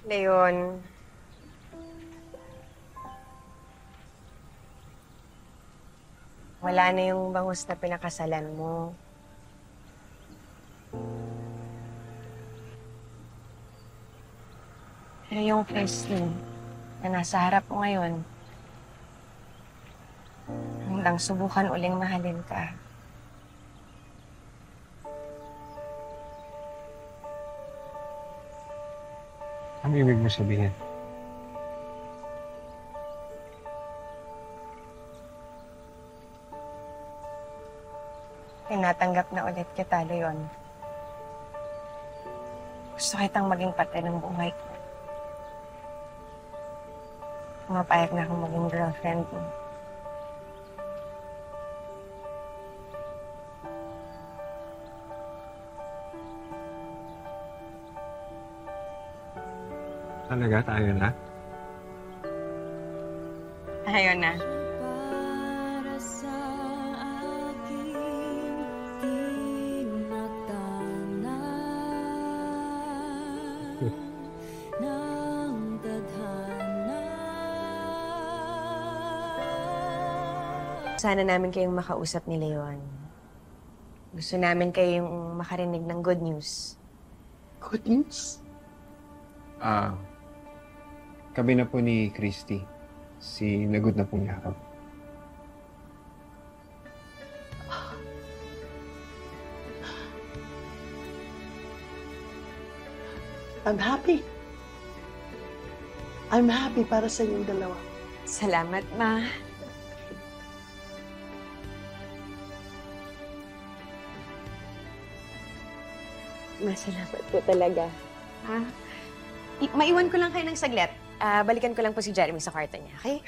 Leon, wala na yung bangus na pinakasalan mo. Pero yung Christine na nasa harap mo ngayon, hanggang subukan uling mahalin ka. Ano ibig mo sabihin? Tinatanggap na ulit kita, Leon. Gusto kitang maging parte ng buhay ko. Pumapayag na akong maging girlfriend mo. Talaga tayo na? Ayaw na. Para sa aking tinatana ng tadhana. Sana namin kayong makausap ni Leon. Gusto namin kayong makarinig ng good news. Good news? Kami na po ni Christy. Si Nagud na pong yakap. I'm happy. I'm happy para sa inyong dalawa. Salamat, Ma. Masalamat po talaga. Ha? Maiwan ko lang kayo ng saglit. Balikan ko lang po si Jeremy sa kwarto niya, okay?